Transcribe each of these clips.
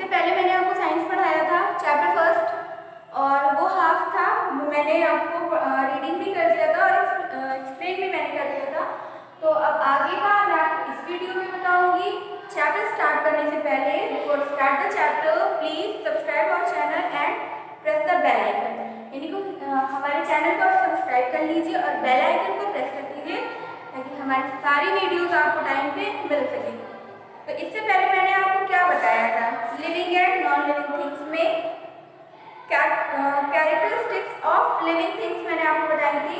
इससे पहले मैंने आपको साइंस पढ़ाया था चैप्टर फर्स्ट, और वो हाफ था, वो मैंने आपको रीडिंग भी कर दिया था और एक्सप्लेन भी मैंने कर दिया था। तो अब आगे का मैं आपको इस वीडियो में बताऊंगी। चैप्टर स्टार्ट करने से पहले before start the chapter please subscribe our channel and press the bell icon, यानी कि हमारे चैनल को सब्सक्राइब कर लीजिए और बेल आइकन को प्रेस कर दीजिए ताकि हमारी सारी वीडियोस आपको टाइम पे मिल सके। तो इससे पहले मैंने आपको क्या बताया था, living and non living things में कैरेक्टरिस्टिक्स ऑफ लिविंग थिंग्स मैंने आपको बताई थी।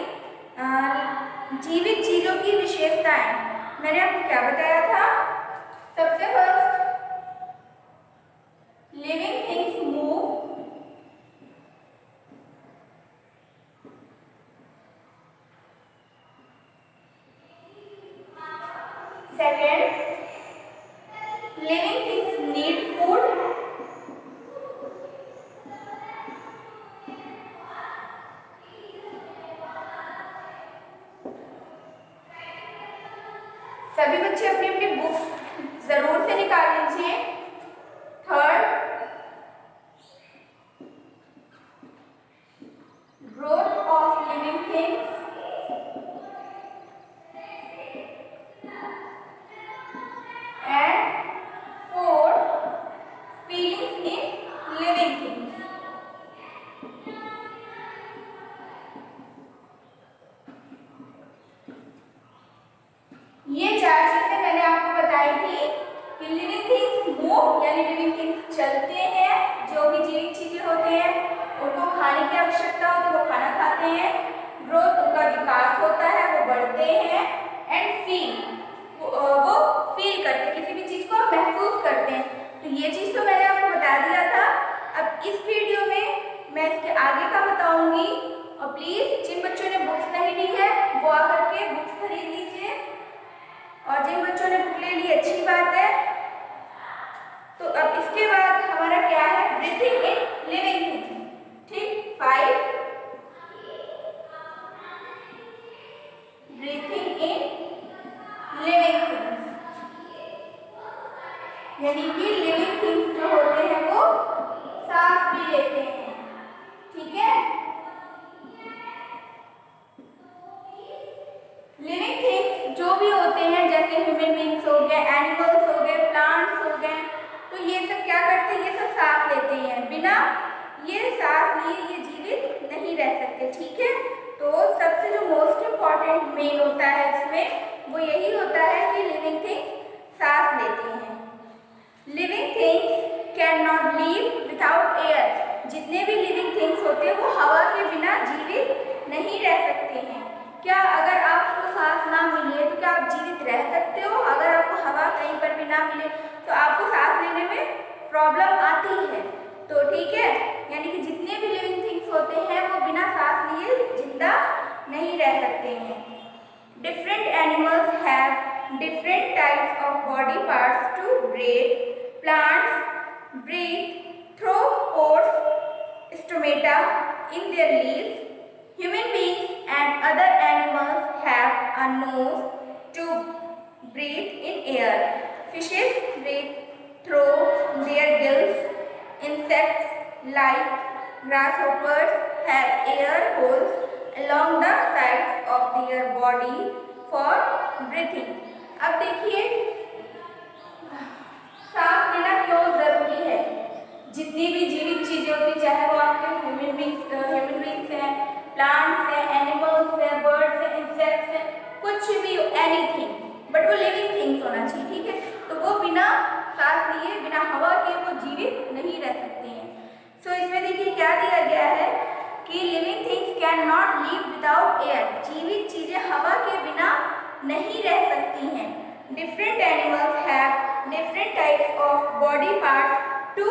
जीवित चीजों की विशेषताएं मैंने आपको क्या बताया था। सबसे first, living things move, second, living things need food, सभी बच्चे अपनी अपनी बुक्स जरूर से निकाल लीजिए। Third, growth of living things, and fourth, feelings in living things. ये चार चीजें मैंने आपको बताई थी कि लिविंग थिंग्स मूव यानी लिविंग थिंग्स चलते हैं, जो भी जीवित चीजें होते हैं उनको खाने की आवश्यकता होती है, वो खाना खाते हैं। ग्रोथ, उनका विकास होता है, वो बढ़ते हैं। एंड फील, वो फील करते हैं, किसी भी चीज को महसूस करते हैं। तो ये चीज तो मैंने आपको बता दिया था। अब इस वीडियो में मैं इसके आगे का बताऊंगी, और प्लीज जिन बच्चों ने बुक्स नहीं ली है वो आकर के बुक्स खरीद लीजिए, और जिन बच्चों ने बुक ले ली अच्छी बात है। तो अब इसके बाद हमारा क्या है, ब्रीथिंग इन लिविंग थिंग्स। ठीक, 5, ब्रीथिंग इन लिविंग थिंग्स, यानी कि लिविंग थिंग्स जो होते हैं वो सांस भी लेते हैं। ठीक है, लिविंग थिंग्स जो भी होते हैं जैसे ह्यूमन बीइंग्स हो गए, एनिमल्स हो गए, प्लांट्स हो गए, तो ये सब क्या करते हैं, ये सब सांस लेते हैं। बिना ये सांस लिए ये जीवित नहीं रह सकते। ठीक है, तो सबसे जो मोस्ट इम्पॉर्टेंट मेन होता है इसमें वो यही होता है कि लिविंग थिंग्स सांस लेते हैं। Living things can not live without air, जितने भी लिविंग थिंग्स होते हैं वो हवा के बिना जीवित नहीं रह सकते हैं। क्या अगर आपको सांस ना मिले तो क्या आप जीवित रह सकते हो? अगर आपको हवा कहीं पर भी ना मिले तो आपको सांस लेने में प्रॉब्लम आती है। तो ठीक है, यानी कि जितने भी लिविंग थिंग्स होते हैं वो बिना सांस लिए जिंदा नहीं रह सकते हैं। Different animals have different types of body parts to breathe. Plants breathe through pores, stomata in their leaves. Human beings and other animals have a nose to breathe in air. Fishes breathe through their gills. Insects like grasshoppers have air holes along the sides of their body for breathing. अब देखिए सांस लेना क्यों जरूरी है। जितनी भी जीवित चीजें होती, चाहे वो आपके ह्यूमन बीइंग्स हैं, प्लांट्स हैं, एनिमल्स हैं, बर्ड्स हैं, इंसेक्ट्स हैं, कुछ भी एनीथिंग, बट वो लिविंग थिंग्स होना चाहिए। ठीक है, तो वो बिना सांस लिए, बिना हवा के वो जीवित नहीं रह सकते हैं। सो इसमें देखिए क्या दिया गया है कि living things can not live without air, जीवित चीजें हवा के बिना नहीं रह सकती हैं। Different animals have different types of body parts to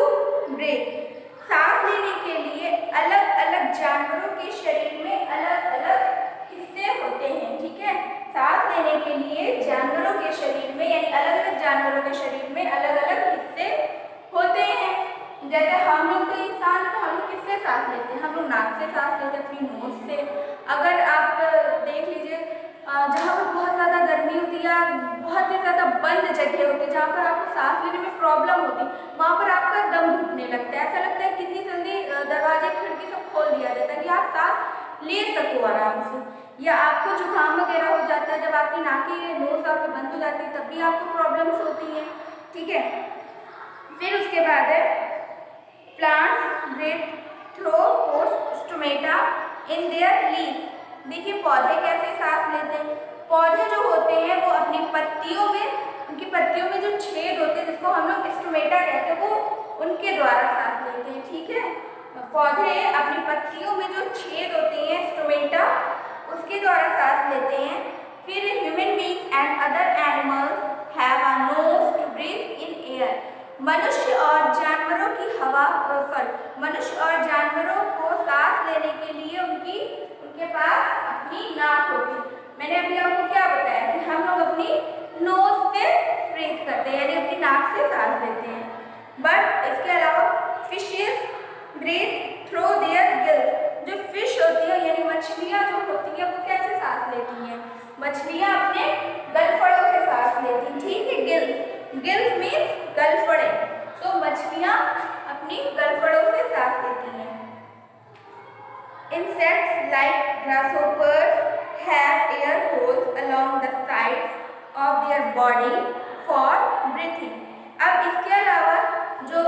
breathe. सांस लेने के लिए अलग अलग जानवरों के शरीर में अलग अलग हिस्से होते हैं। ठीक है, सांस लेने के लिए जानवरों के शरीर में, यानी अलग अलग जानवरों के शरीर में अलग अलग हिस्से होते हैं। जैसे हम लोग तो इंसान, तो हम लोग किससे सांस लेते हैं, हम लोग नाक से सांस लेते हैं, अपनी नोज से। अगर आप देख लीजिए जहाँ पर बहुत ज़्यादा गर्मी होती है, बहुत ही ज़्यादा बंद जगह होती है, जहाँ पर आपको सांस लेने में प्रॉब्लम होती है, वहाँ पर आपका दम घुटने लगता है। ऐसा लगता है कितनी जल्दी दरवाजे खिड़की सब खोल दिया जाता है कि आप सांस ले सको आराम से। या आपको जुकाम वगैरह हो जाता है, जब आपकी नाकी नोज आपकी बंद हो जाती है तब भी आपको प्रॉब्लम्स होती हैं, ठीक है। फिर उसके बाद है plants breathe through stomata in their leaves. देखिए पौधे कैसे सांस लेते हैं। पौधे जो होते हैं वो अपनी पत्तियों में, उनकी पत्तियों में जो छेद होते हैं जिसको हम लोग स्टोमेटा कहते हैं, वो उनके द्वारा सांस लेते हैं, ठीक है। पौधे अपनी पत्तियों में जो छेद होते हैं स्टोमेटा, उसके द्वारा सांस लेते हैं। फिर human beings and other animals have a nose to breathe in air. मनुष्य और जानवरों की मनुष्य और जानवरों को सांस लेने के लिए उनके पास अपनी नाक होती है। मैंने अभी आपको क्या बताया कि हम लोग अपनी नोज से ब्रीथ करते हैं, यानी अपनी नाक से सांस लेते हैं। बट इसके अलावा fishes breathe through their gills. जो फिश होती है यानी मछलियाँ जो होती है वो कैसे सांस लेती हैं? मछलियाँ अपने गलफड़ों से सांस लेती हैं, ठीक है। गिल्स मीन्स गलफड़े, तो मछलियाँ अपनी गलफड़ों से सांस लेती हैं। Insects like grasshoppers have air holes along the sides of their body for breathing. अब इसके अलावा जो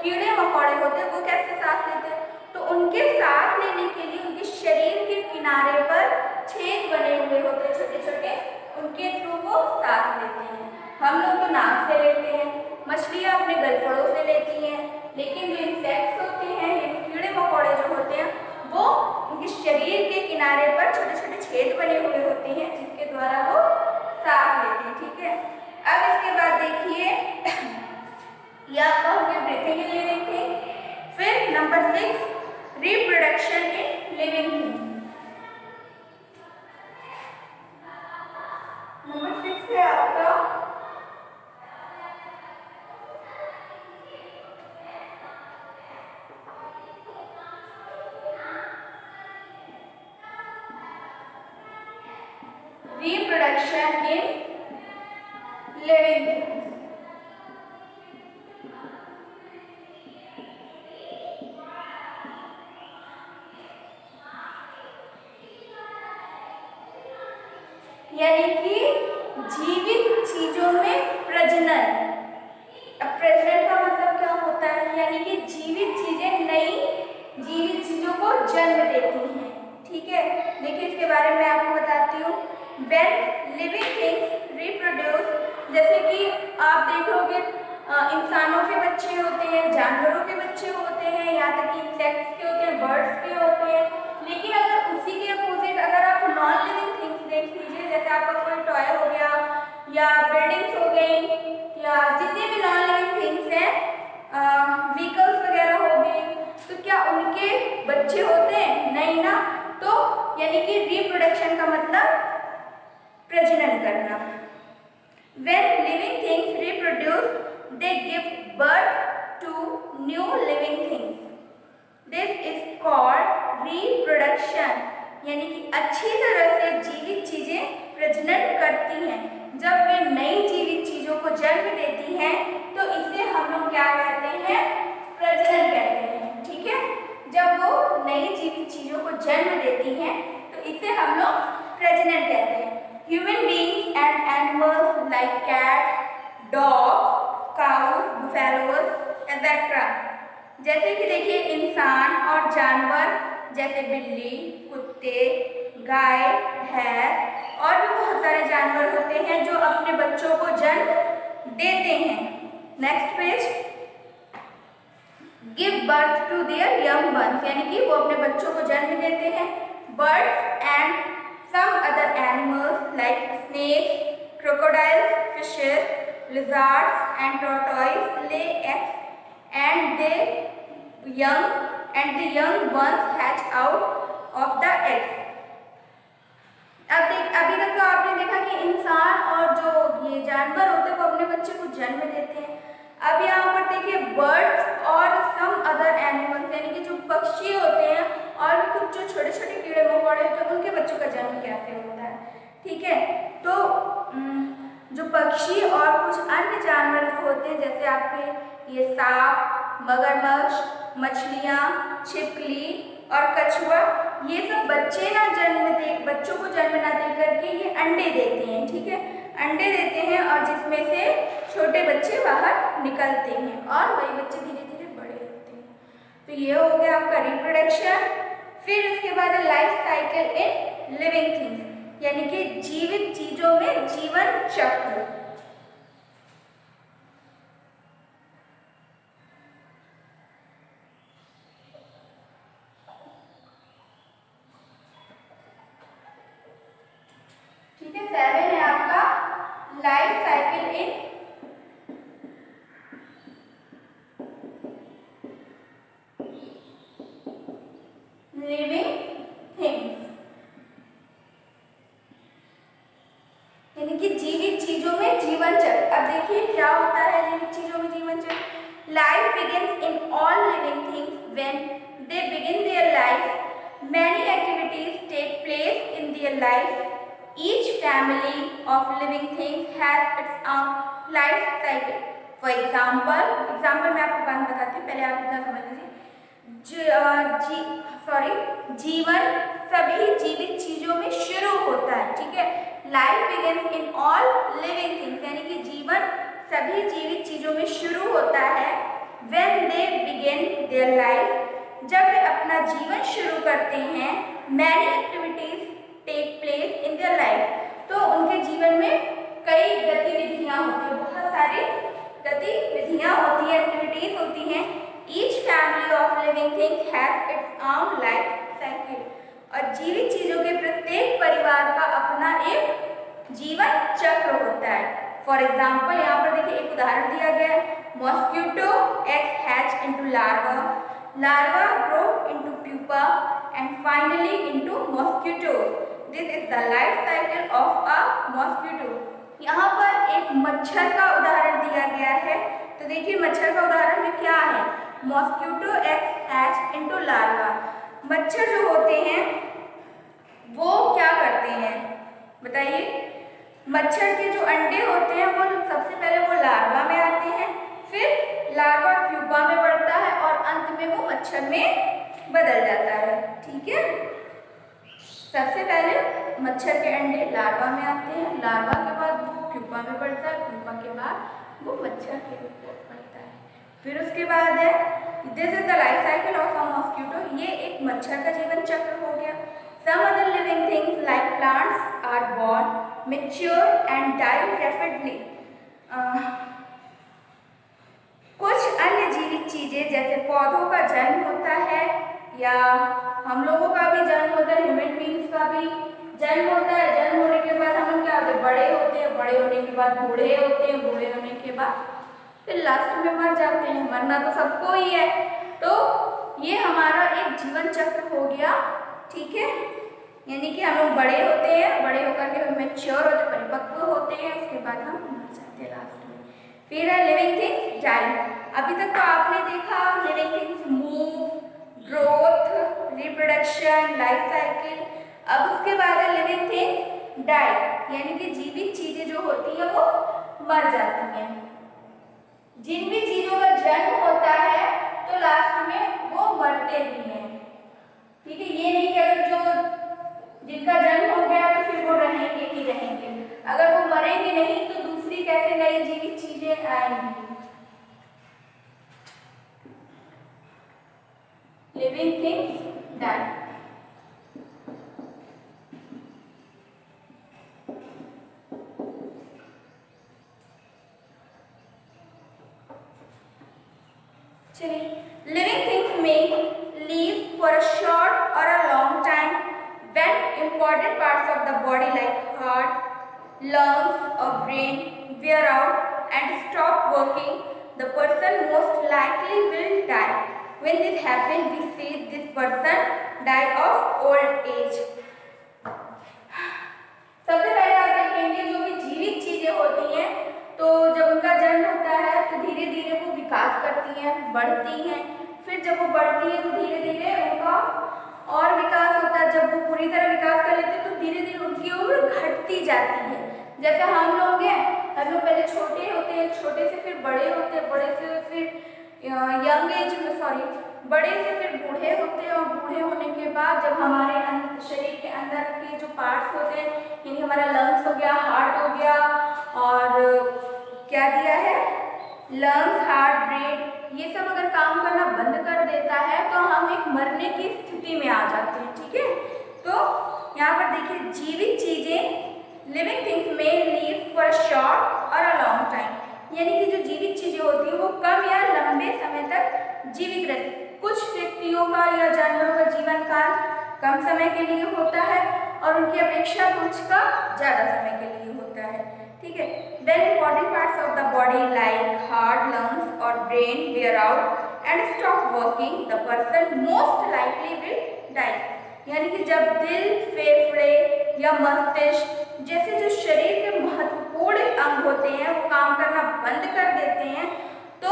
कीड़े मकोड़े होते हैं वो कैसे सांस लेते हैं? तो उनके सांस लेने के लिए उनके शरीर के किनारे पर छेद बने हुए होते हैं छोटे छोटे, उनके थ्रू वो सांस लेते हैं। हम लोग तो नाक से लेते हैं, मछलियाँ अपने गलफड़ों से लेती हैं, लेकिन जो इंसेक्ट्स होते हैं यानी कीड़े मकोड़े जो होते हैं वो उनके शरीर के किनारे पर छोटे छोटे छेद बने हुए होते हैं जिसके द्वारा वो सांस लेते हैं, ठीक है। अब इसके बाद देखिए यह आपका हो गया ब्रीथिंग इन लिविंग थिंग। फिर number 6 reproduction in living thing. Number 6 है आपका reproduction in living things। यानी कि जीवित चीजों में प्रजनन। अब प्रजनन का मतलब क्या होता है? यानी कि जीवित चीजें नई जीवित चीजों को जन्म देती हैं, ठीक है। देखिए इसके बारे में आपको बताती हूँ। When living things reproduce, जैसे कि आप देखोगे इंसानों के बच्चे होते हैं, जानवरों के बच्चे होते हैं, यहाँ तक कि इंसेक्ट्स के होते हैं, बर्ड्स के होते हैं। लेकिन अगर उसी के अपोजिट अगर आप नॉन लिविंग थिंग्स देख लीजिए, जैसे आपका कोई टॉय हो गया या बिल्डिंग्स हो गई या जितने भी नॉन लिविंग थिंग्स हैं, व्हीकल्स वगैरह हो गए, तो क्या उनके बच्चे होते हैं? नहीं ना। तो यानी कि रिप्रोडक्शन का मतलब प्रजनन करना। When living things reproduce, they give birth to new living things. This is called reproduction. यानी कि अच्छी तरह से जीवित चीजें प्रजनन करती हैं। जब वे नई जीवित चीजों को जन्म देती हैं तो इसे हम लोग क्या कहते हैं? प्रजनन कहते हैं, ठीक है। जब वो नई जीवित चीजों को जन्म देती हैं तो इसे हम लोग प्रजनन कहते हैं। Human beings and animals like cats, dogs, cows, buffaloes, etc. जैसे कि देखिए इंसान और जानवर जैसे बिल्ली, कुत्ते, गाय, भैंस और भी बहुत सारे जानवर होते हैं जो अपने बच्चों को जन्म देते हैं। Next page. Give birth to their young ones, यानी कि वो अपने बच्चों को जन्म देते हैं। Birds and some other animals like snakes, crocodiles, fishes, lizards and tortoises lay eggs and the young ones hatch out of the eggs। अभी तक तो आपने देखा कि इंसान और जो ये जानवर होते हैं वो अपने बच्चे को जन्म देते हैं। अब यहाँ पर देखिए बर्ड्स और सम अदर एनिमल्स यानी कि जो पक्षी होते हैं और भी कुछ जो छोटे छोटे कीड़े मकोड़े होते हैं उनके बच्चों का जन्म कैसे होता है, ठीक है। तो जो पक्षी और कुछ अन्य जानवर जो होते हैं, जैसे आपके ये सांप, मगरमच्छ, मछलियाँ, छिपकली और कछुआ, ये सब बच्चों को जन्म ना दे करके ये अंडे देते हैं। ठीक है, अंडे देते हैं और जिसमें से छोटे बच्चे बाहर निकलते हैं और वही बच्चे धीरे धीरे बड़े होते हैं। तो ये हो गया आपका रिप्रोडक्शन। फिर उसके बाद life cycle in living things, यानी कि जीवित चीजों में जीवन चक्र। ठीक है, 7 है आपका life cycle in living things, यानी कि जीवित चीजों में जीवन चक्र। अब देखिए क्या होता है जीवित चीजों में जीवन चक्र। Life begins in all living things when they begin their life. Many activities take place in their life. Each family of living things has its own life cycle. For example, मैं आपको बात बताती हूँ, पहले आप इतना समझ लीजिए। जीवन सभी जीवित चीजों में शुरू होता है। ठीक है, life begins in all living things, यानी कि जीवन सभी जीवित चीजों में शुरू होता है। When they begin their life, जब वे अपना जीवन शुरू करते हैं। Many activities take place in their life, तो उनके जीवन में कई गतिविधियां होती हैं, बहुत सारी गतिविधियां होती हैं, एक्टिविटीज होती हैं। Each family of living things has its own life cycle, और जीवित चीजों के प्रत्येक परिवार का अपना एक जीवन चक्र होता है। फॉर एग्जाम्पल यहाँ पर देखिए एक उदाहरण दिया गया है। Mosquito eggs hatch into larva, larva grow into pupa and finally into mosquitoes. This is the life cycle of a mosquito. यहाँ पर एक मच्छर का उदाहरण दिया गया है। तो देखिए मच्छर का उदाहरण में क्या है, mosquito eggs hatch into larva. मच्छर जो होते हैं वो क्या करते हैं बताइए। मच्छर के जो अंडे होते हैं वो सबसे पहले वो लार्वा में आते हैं, फिर लार्वा प्यूपा में बढ़ता है और अंत में वो मच्छर में बदल जाता है। ठीक है, सबसे पहले मच्छर के अंडे लार्वा में आते हैं, लार्वा के बाद वो प्यूपा में बढ़ता है, प्यूपा के बाद वो मच्छर के रूप में बढ़ता है। फिर उसके बाद है this is the life cycle of a mosquito, ये एक मच्छर का जीवन चक्र हो गया। Some other living things like plants are born, mature and die rapidly. कुछ अन्य जीवित चीजें जैसे पौधों का जन्म होता है या हम लोगों का भी जन्म होता है, ह्यूमन बींग्स का भी जन्म होता है। जन्म होने के बाद हम लोग क्या होते हैं, बड़े होते हैं, बड़े होने के बाद बूढ़े होते हैं, बूढ़े होने के बाद फिर लास्ट में मर जाते हैं। मरना तो सबको ही है। तो ये हमारा एक जीवन चक्र हो गया। ठीक है, यानी कि हम लोग बड़े होते हैं, बड़े होकर के हम मैच्योर होते हैं, परिपक्व होते हैं, उसके बाद हम मर जाते हैं लास्ट में। फिर है लिविंग थिंग्स डाई। अभी तक तो आपने देखा living things move, growth, reproduction, life cycle. अब उसके बाद है लिविंग थिंग्स डाई, यानी कि जीवित चीजें जो होती हैं वो मर जाती हैं। जिन भी चीजों का जन्म होता है तो लास्ट में वो मरते भी हैं। ठीक है, ये नहीं कि अगर जो जिनका जन्म हो गया तो फिर वो रहेंगे ही रहेंगे, अगर वो मरेंगे नहीं तो दूसरी कैसे नई जीवित चीजें आएंगी। Living things die. चलिए, living things may live for a short or a long time when important parts of the body like heart, lungs or brain wear out and stop working. The person most likely will die. When this happens, we say this person died of old age. सबसे पहले आप देखेंगे जो भी जीवित चीजें होती हैं तो जब उनका जन्म होता है तो धीरे धीरे वो विकास करती हैं, बढ़ती हैं। फिर जब वो बढ़ती है तो धीरे धीरे उनका और विकास होता है। जब वो पूरी तरह विकास कर लेते हैं तो धीरे धीरे उनकी उम्र घटती जाती है। जैसे हम लोग हैं हम लोग पहले छोटे होते हैं, छोटे से फिर बड़े होते हैं, बड़े से फिर यंग एज में, सॉरी, बड़े से फिर बूढ़े होते हैं, और बूढ़े होने के बाद जब हमारे शरीर के अंदर के जो पार्ट्स होते हैं, यानी हमारा लंग्स हो गया, हार्ट हो गया, और क्या दिया है, लंग्स, हार्ट, ब्रेन, ये सब अगर काम करना बंद कर देता है तो हम एक मरने की स्थिति में आ जाते हैं। ठीक है, तो यहाँ पर देखिए, जीवित चीजें, लिविंग थिंग्स में लिव फॉर अ शॉर्ट और अ लॉन्ग टाइम, यानी कि जो जीवित चीजें होती हैं वो कम या लंबे समय तक जीवित रहती हैं। कुछ व्यक्तियों का या जानवरों का जीवन काल कम समय के लिए होता है और उनकी अपेक्षा कुछ का ज्यादा समय के लिए होता है। ठीक है, then important parts of the body like heart, lungs और brain wear out and stop working, the person most likely will die, यानी कि जब दिल, फेफड़े या मस्तिष्क जैसे जो शरीर के महत्वपूर्ण अंग होते हैं वो काम करना बंद कर देते हैं, तो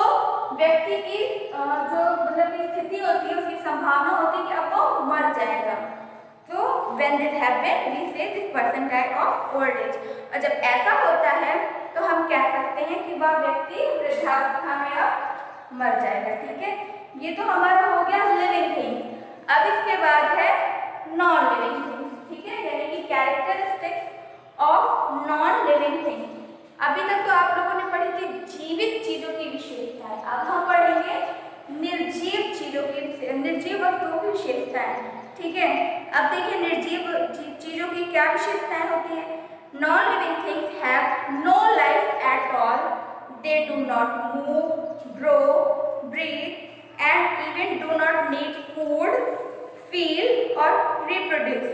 व्यक्ति की जो मतलब की स्थिति होती है, उसकी संभावना होती है कि अब वो मर जाएगा। तो when this happens, we say this person died of old age। और जब ऐसा होता है तो हम कह सकते हैं कि वह व्यक्ति वृद्धावस्था में अब मर जाएगा। ठीक है, ये तो हमारा हो गया लिविंग थिंग्स। अब इसके बाद है नॉन लिविंग थिंग्स। ठीक है, यानी कि characteristics of non living things. अभी तक तो आप लोगों ने पढ़ी थी जीवित चीजों की विशेषताएं, अब हम पढ़ेंगे निर्जीव चीजों की, निर्जीव वस्तुओं की विशेषताएं। ठीक है, अब देखिए निर्जीव चीजों की क्या विशेषताएं होती है। Non living things have no life at all, they do not move, grow, breathe and even do not need food, feel और reproduce.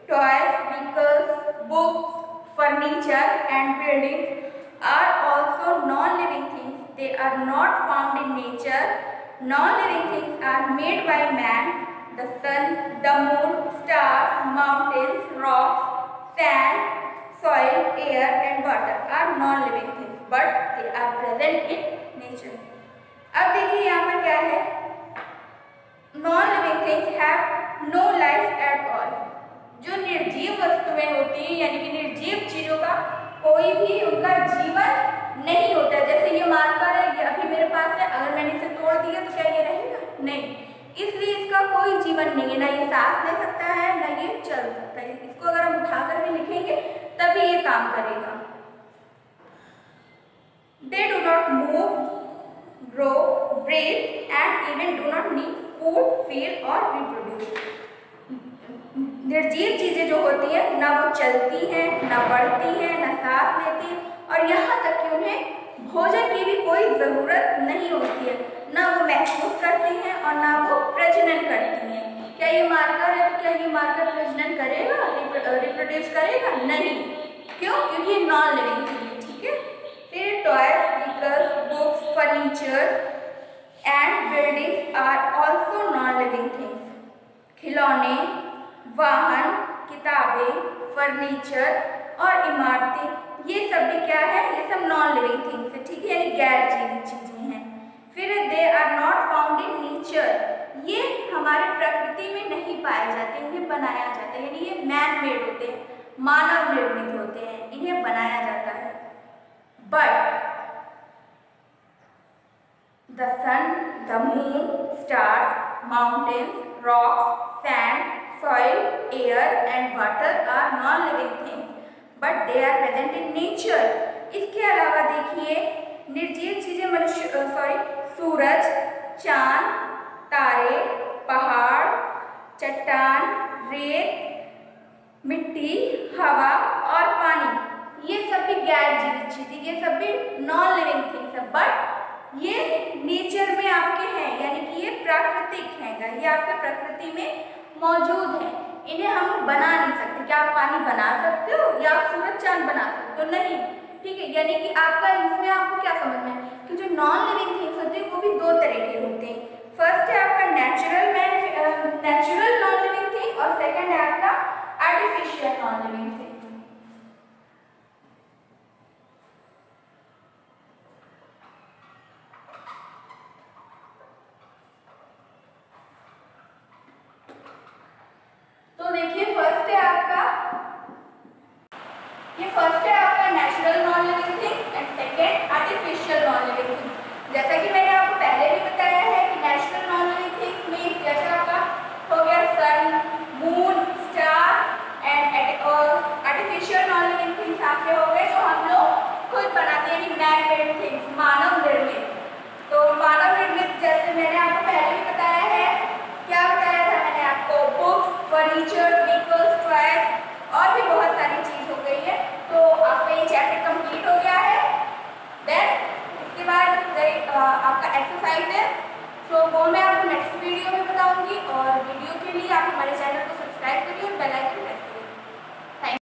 Toys, vehicles, books, furniture and buildings are also non-living things. They are not found in nature. Non-living things are made by man. The sun, the moon, stars, mountains, rocks, sand, soil, air and water are non-living things, but they are present in nature. अब देखिए यहाँ पर क्या है, non-living things have no life at all. जो निर्जीव वस्तुएं होती हैं, यानी कि निर्जीव चीजों का कोई भी उनका जीवन नहीं होता। जैसे ये मार्कर है, ये अभी मेरे पास है, अगर मैंने इसे तोड़ दिया तो क्या ये रहेगा? नहीं, इसलिए इसका कोई जीवन नहीं है, ना ये सांस ले सकता है, ना ये चल सकता है। इसको अगर हम उठाकर भी लिखेंगे तभी ये काम करेगा। They do not move, grow, breathe and even do not need food, feel or reproduce। निर्जीव चीजें जो होती हैं ना वो चलती हैं, ना बढ़ती हैं, ना सांस लेती हैं, और यहाँ तक कि उन्हें भोजन की भी कोई जरूरत नहीं होती है, ना वो महसूस करती हैं और ना वो प्रजनन करती हैं। क्या ये मार्कर है तो क्या ये मार्कर प्रजनन करेगा, रिप्रोड्यूस करेगा? नहीं। क्यों? क्योंकि ये नॉन लिविंग थिंग है। ठीक है, फिर toys, vehicles, books, furniture and buildings are also non living things. खिलौने, वाहन, किताबें, फर्नीचर और इमारतें, ये सब भी क्या है, ये सब नॉन लिविंग थिंग्स है। ठीक है, यानी गैर जीवित चीजें हैं। फिर they are not found in nature, ये हमारे प्रकृति में नहीं पाए जाते, इन्हें बनाया जाता है, यानी ये मैन मेड होते हैं, मानव निर्मित होते हैं, इन्हें बनाया जाता है। But the sun, the moon, stars, mountains, rocks, sand, soil, air and water are non-living things, but they are present in nature। इसके अलावा देखिए निर्जीव चीजें मनुष्य, सूरज, चांद, तारे, पहाड़, चट्टान, रेत, मिट्टी, हवा और पानी, ये सब भी गैर जीवित चीजें, ये सब भी नॉन लिविंग थिंग्स है, बट ये नेचर में आपके हैं, यानी कि ये प्राकृतिक हैं, ये आपके प्रकृति में मौजूद है, इन्हें हम बना नहीं सकते। क्या आप पानी बना सकते हो या आप सूरज चांद बना सकते हो? नहीं। ठीक है, यानी कि आपका इसमें आपको क्या समझना है कि जो नॉन लिविंग थिंग्स होते हैं वो भी दो तरह के होते हैं। फर्स्ट है आपका नेचुरल नॉन लिविंग थिंग और सेकंड है आपका आर्टिफिशियल नॉन लिविंग थिंग। तो देखिए फर्स्ट है आपका natural non living thing and second artificial non living things. जैसा कि मैंने आपको पहले भी बताया है कि natural non living things mean जैसे आपका हो गया sun, moon, star and artificial non living things आपके हो गए जो हम लोग खुद बनाते हैं, मैन मेड थिंग्स, मानव निर्मित। तो मानव निर्मित जैसे मैंने आपको पहले भी बताया है, क्या बताया था मैंने आपको, बुक्स, फर्नीचर, व्हीकल्स, टॉयज और भी बहुत सारी चीज हो गई है। तो आपका ये चैप्टर कंप्लीट हो गया है। देन इसके बाद आपका एक्सरसाइज है, तो वो मैं आपको नेक्स्ट वीडियो में बताऊंगी। और वीडियो के लिए आप हमारे चैनल को सब्सक्राइब करिए और बेल आइकन